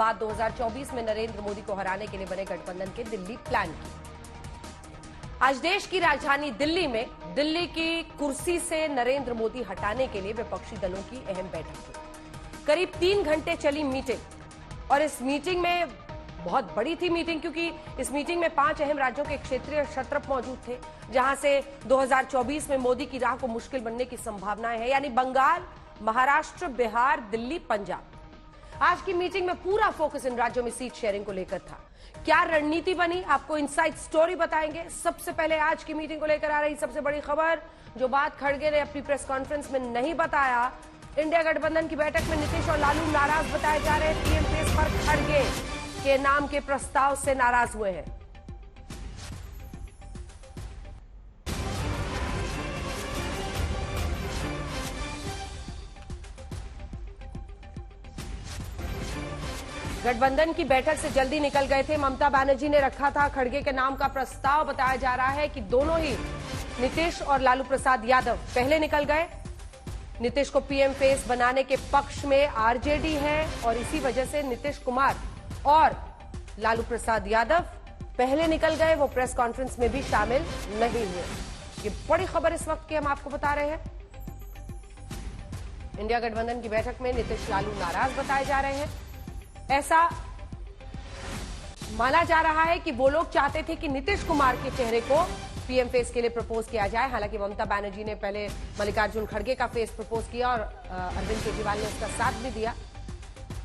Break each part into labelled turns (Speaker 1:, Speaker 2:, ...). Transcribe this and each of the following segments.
Speaker 1: बाद 2024 में नरेंद्र मोदी को हराने के लिए बने गठबंधन के दिल्ली प्लान की। आज देश की राजधानी दिल्ली में दिल्ली की कुर्सी से नरेंद्र मोदी हटाने के लिए विपक्षी दलों की अहम बैठक हुई। करीब 3 घंटे चली मीटिंग और इस मीटिंग में बहुत बड़ी थी मीटिंग, क्योंकि इस मीटिंग में 5 अहम राज्यों के क्षेत्रीय क्षत्रप मौजूद थे, जहां से 2024 में मोदी की राह को मुश्किल बनने की संभावनाएं हैं, यानी बंगाल, महाराष्ट्र, बिहार, दिल्ली, पंजाब। आज की मीटिंग में पूरा फोकस इन राज्यों में सीट शेयरिंग को लेकर था। क्या रणनीति बनी, आपको इनसाइड स्टोरी बताएंगे। सबसे पहले आज की मीटिंग को लेकर आ रही सबसे बड़ी खबर, जो बात खड़गे ने अपनी प्रेस कॉन्फ्रेंस में नहीं बताया। इंडिया गठबंधन की बैठक में नीतीश और लालू नाराज बताए जा रहे हैं। पीएम फेस पर खड़गे के नाम के प्रस्ताव से नाराज हुए हैं। गठबंधन की बैठक से जल्दी निकल गए थे। ममता बनर्जी ने रखा था खड़गे के नाम का प्रस्ताव। बताया जा रहा है कि दोनों ही नीतीश और लालू प्रसाद यादव पहले निकल गए। नीतीश को पीएम फेस बनाने के पक्ष में आरजेडी है और इसी वजह से नीतीश कुमार और लालू प्रसाद यादव पहले निकल गए। वो प्रेस कॉन्फ्रेंस में भी शामिल नहीं हुए। ये बड़ी खबर इस वक्त की हम आपको बता रहे हैं। इंडिया गठबंधन की बैठक में नीतीश लालू नाराज बताए जा रहे हैं। ऐसा माना जा रहा है कि वो लोग चाहते थे कि नीतीश कुमार के चेहरे को पीएम फेस के लिए प्रपोज किया जाए। हालांकि ममता बनर्जी ने पहले मल्लिकार्जुन खड़गे का फेस प्रपोज किया और अरविंद केजरीवाल ने उसका साथ भी दिया।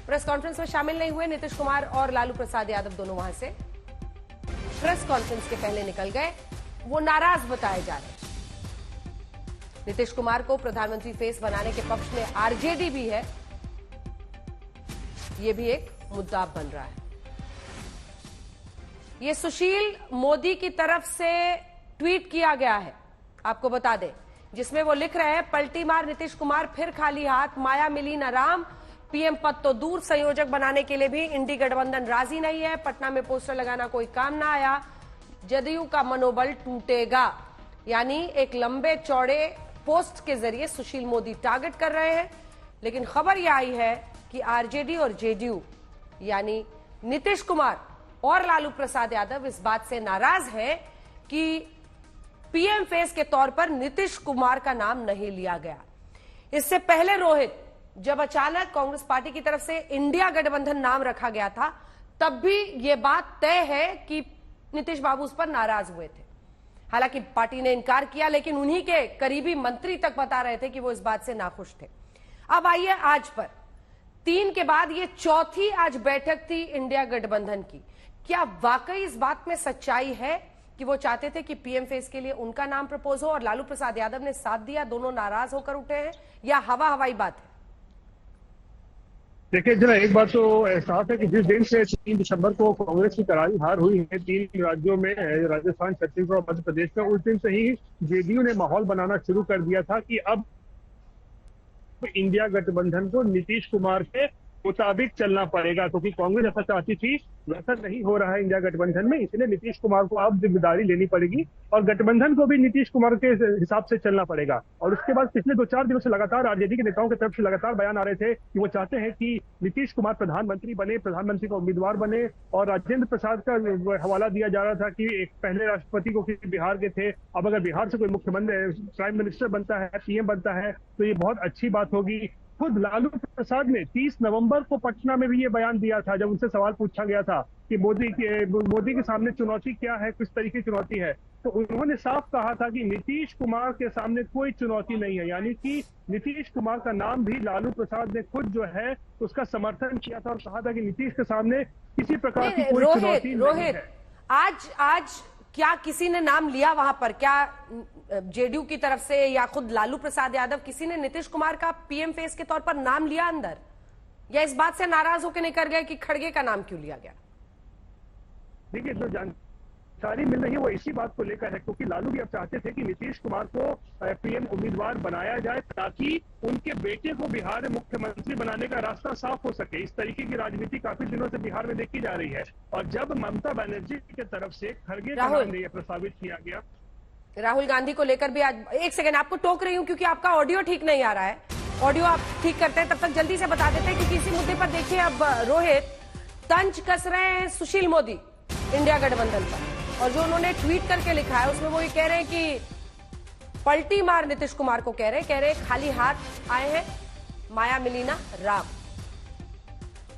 Speaker 1: प्रेस कॉन्फ्रेंस में शामिल नहीं हुए नीतीश कुमार और लालू प्रसाद यादव, दोनों वहां से प्रेस कॉन्फ्रेंस के पहले निकल गए। वो नाराज बताए जा रहे हैं। नीतीश कुमार को प्रधानमंत्री फेस बनाने के पक्ष में आरजेडी भी है, ये भी एक मुद्दा बन रहा है। ये सुशील मोदी की तरफ से ट्वीट किया गया है, आपको बता दें, जिसमें वो लिख रहे हैं, पलटी मार नीतीश कुमार, फिर खाली हाथ, माया मिली न राम, पीएम पद तो दूर, संयोजक बनाने के लिए भी इंडी गठबंधन राजी नहीं है, पटना में पोस्टर लगाना कोई काम ना आया, जदयू का मनोबल टूटेगा। यानी एक लंबे चौड़े पोस्ट के जरिए सुशील मोदी टारगेट कर रहे हैं। लेकिन खबर यह आई है कि आरजेडी और जेडीयू यानी नीतीश कुमार और लालू प्रसाद यादव इस बात से नाराज हैं कि पीएम फेस के तौर पर नीतीश कुमार का नाम नहीं लिया गया। इससे पहले रोहित, जब अचानक कांग्रेस पार्टी की तरफ से इंडिया गठबंधन नाम रखा गया था, तब भी यह बात तय है कि नीतीश बाबू उस पर नाराज हुए थे। हालांकि पार्टी ने इनकार किया, लेकिन उन्हीं के करीबी मंत्री तक बता रहे थे कि वो इस बात से नाखुश थे। अब आइए आज पर, 3 के बाद ये चौथी आज बैठक थी इंडिया गठबंधन की। क्या वाकई इस बात में सच्चाई है कि वो चाहते थे कि पीएम फेस के लिए उनका नाम प्रपोज हो और लालू प्रसाद यादव ने साथ दिया, दोनों नाराज होकर उठे हैं, या हवा हवाई बात है?
Speaker 2: देखिए जरा, एक बात तो एहसास है कि जिस दिन से 3 दिसंबर को कांग्रेस की करारी हार हुई है 3 राज्यों में, राजस्थान, छत्तीसगढ़ और मध्य प्रदेश में, उस दिन से ही जेडीयू ने माहौल बनाना शुरू कर दिया था कि अब इंडिया गठबंधन को नीतीश कुमार के मुताबिक चलना पड़ेगा, क्योंकि कांग्रेस ऐसा चाहती थी, वैसा नहीं हो रहा है इंडिया गठबंधन में, इसलिए नीतीश कुमार को अब जिम्मेदारी लेनी पड़ेगी और गठबंधन को भी नीतीश कुमार के हिसाब से चलना पड़ेगा। और उसके बाद पिछले 2-4 दिनों से लगातार आरजेडी के नेताओं की तरफ से लगातार बयान आ रहे थे कि वो चाहते हैं कि नीतीश कुमार प्रधानमंत्री बने, प्रधानमंत्री का उम्मीदवार बने। और राजेंद्र प्रसाद का हवाला दिया जा रहा था कि एक पहले राष्ट्रपति को किसी बिहार के थे, अब अगर बिहार से कोई मुख्यमंत्री, प्राइम मिनिस्टर बनता है, पीएम बनता है, तो ये बहुत अच्छी बात होगी। खुद लालू प्रसाद ने 30 नवंबर को पटना में भी ये बयान दिया था, जब उनसे सवाल पूछा गया था कि मोदी के सामने चुनौती क्या है, किस तरीके की चुनौती है, तो उन्होंने साफ कहा था कि नीतीश कुमार के सामने कोई चुनौती नहीं है। यानी कि नीतीश कुमार का नाम भी लालू प्रसाद ने खुद जो है उसका समर्थन किया था और कहा था कि नीतीश के सामने किसी प्रकार की कोई चुनौती नहीं है।
Speaker 1: आज क्या किसी ने नाम लिया वहां पर? क्या जेडीयू की तरफ से या खुद लालू प्रसाद यादव, किसी ने नीतीश कुमार का पीएम फेस के तौर पर नाम लिया अंदर, या इस बात से नाराज होकर निकल गए कि खड़गे का नाम क्यों लिया गया?
Speaker 2: देखिए, जो जानकारी मिल रही है वो इसी बात को लेकर है, क्योंकि लालू भी अब चाहते थे कि नीतीश कुमार को पीएम उम्मीदवार बनाया जाए ताकि उनके बेटे को बिहार में मुख्यमंत्री बनाने का रास्ता साफ हो सके। इस तरीके की राजनीति काफी दिनों से बिहार में देखी जा रही है। और जब ममता बनर्जी की तरफ से खड़गे का नाम प्रस्तावित किया गया,
Speaker 1: राहुल गांधी को लेकर भी आज, एक सेकंड आपको टोक रही हूं क्योंकि आपका ऑडियो ठीक नहीं आ रहा है। ऑडियो आप ठीक करते हैं तब तक जल्दी से बता देते हैं, क्योंकि इसी मुद्दे पर देखिए अब रोहित, तंज कस रहे हैं सुशील मोदी इंडिया गठबंधन पर। और जो उन्होंने ट्वीट करके लिखा है उसमें वो ये कह रहे हैं कि पलटी मार नीतीश कुमार को कह रहे खाली हाथ आए हैं माया मिलीना राम।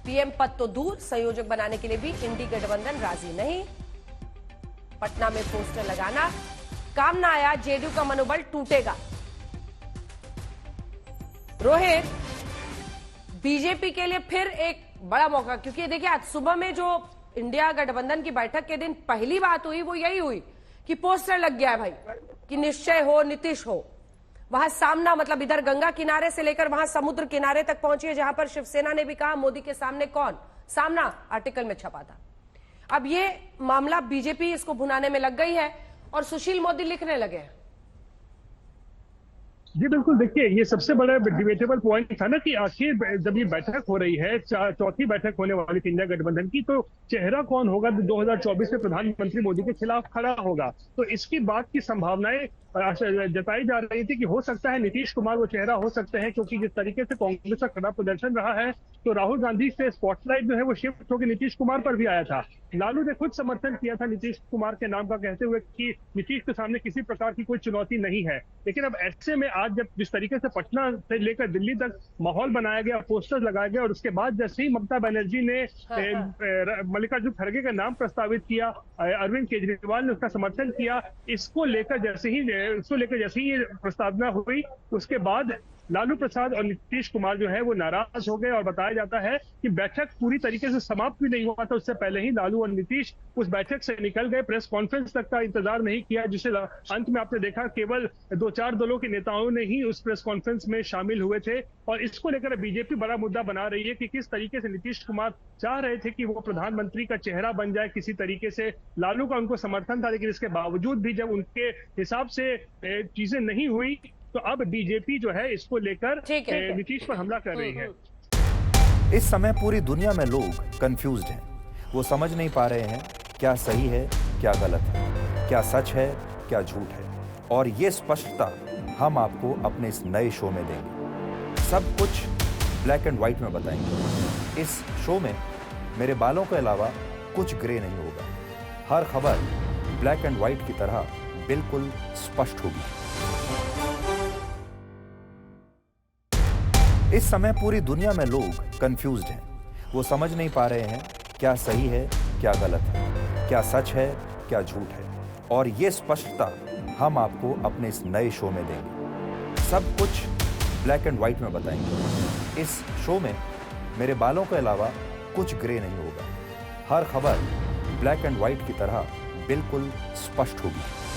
Speaker 1: पीएम पद तो दूर, संयोजक बनाने के लिए भी इंडी गठबंधन राजी नहीं। पटना में पोस्टर लगाना काम ना आया, जेडीयू का मनोबल टूटेगा। रोहित, बीजेपी के लिए फिर एक बड़ा मौका, क्योंकि देखिए आज सुबह में जो इंडिया गठबंधन की बैठक के दिन पहली बात हुई वो यही हुई कि पोस्टर लग गया है भाई कि निश्चय हो नीतीश हो। वहां सामना मतलब इधर गंगा किनारे से लेकर वहां समुद्र किनारे तक पहुंची है, जहां पर शिवसेना ने भी कहा मोदी के सामने कौन, सामना आर्टिकल में छपा था। अब ये मामला बीजेपी इसको भुनाने में लग गई है और सुशील मोदी लिखने लगे हैं।
Speaker 2: जी बिल्कुल, देखिए ये सबसे बड़ा डिबेटेबल पॉइंट था ना कि आखिर जब ये बैठक हो रही है, चौथी बैठक होने वाली थी इंडिया गठबंधन की, तो चेहरा कौन होगा 2024 में प्रधानमंत्री मोदी के खिलाफ खड़ा होगा। तो इसकी बात की संभावनाएं जताई जा रही थी कि हो सकता है नीतीश कुमार वो चेहरा हो सकते हैं, क्योंकि जिस तरीके से कांग्रेस का खड़ा प्रदर्शन रहा है तो राहुल गांधी से स्पॉटलाइट जो है वो शिफ्ट होकर नीतीश कुमार पर भी आया था। लालू ने खुद समर्थन किया था नीतीश कुमार के नाम का, कहते हुए कि नीतीश के सामने किसी प्रकार की कोई चुनौती नहीं है। लेकिन अब ऐसे में आज जब जिस तरीके से पटना से लेकर दिल्ली तक माहौल बनाया गया, पोस्टर लगाया गया, और उसके बाद जैसे ही ममता बनर्जी ने मल्लिकार्जुन खड़गे का नाम प्रस्तावित किया, अरविंद केजरीवाल ने उसका समर्थन किया, इसको लेकर जैसे ही ये प्रस्तावना हुई, उसके बाद लालू प्रसाद और नीतीश कुमार जो है वो नाराज हो गए। और बताया जाता है कि बैठक पूरी तरीके से समाप्त भी नहीं हुआ था, उससे पहले ही लालू और नीतीश उस बैठक से निकल गए। प्रेस कॉन्फ्रेंस तक का इंतजार नहीं किया, जिसे अंत में आपने देखा केवल 2-4 दलों के नेताओं ने ही उस प्रेस कॉन्फ्रेंस में शामिल हुए थे। और इसको लेकर बीजेपी बड़ा मुद्दा बना रही है कि किस तरीके से नीतीश कुमार चाह रहे थे कि वो प्रधानमंत्री का चेहरा बन जाए किसी तरीके से। लालू का उनको समर्थन था, लेकिन इसके बावजूद भी जब उनके हिसाब से चीजें नहीं हुई तो अब बीजेपी जो है इसको लेकर नीतीश पर हमला कर रही है।
Speaker 3: इस समय पूरी दुनिया में लोग कंफ्यूज्ड हैं। वो समझ नहीं पा रहे हैं क्या सही है क्या गलत है, क्या सच है क्या झूठ है। और ये स्पष्टता हम आपको अपने इस नए शो में देंगे। सब कुछ ब्लैक एंड व्हाइट में बताएंगे। इस शो में मेरे बालों के अलावा कुछ ग्रे नहीं होगा। हर खबर ब्लैक एंड व्हाइट की तरह बिल्कुल स्पष्ट होगी। इस समय पूरी दुनिया में लोग कंफ्यूज्ड हैं। वो समझ नहीं पा रहे हैं क्या सही है क्या गलत है, क्या सच है क्या झूठ है। और ये स्पष्टता हम आपको अपने इस नए शो में देंगे। सब कुछ ब्लैक एंड व्हाइट में बताएंगे। इस शो में मेरे बालों के अलावा कुछ ग्रे नहीं होगा। हर खबर ब्लैक एंड व्हाइट की तरह बिल्कुल स्पष्ट होगी।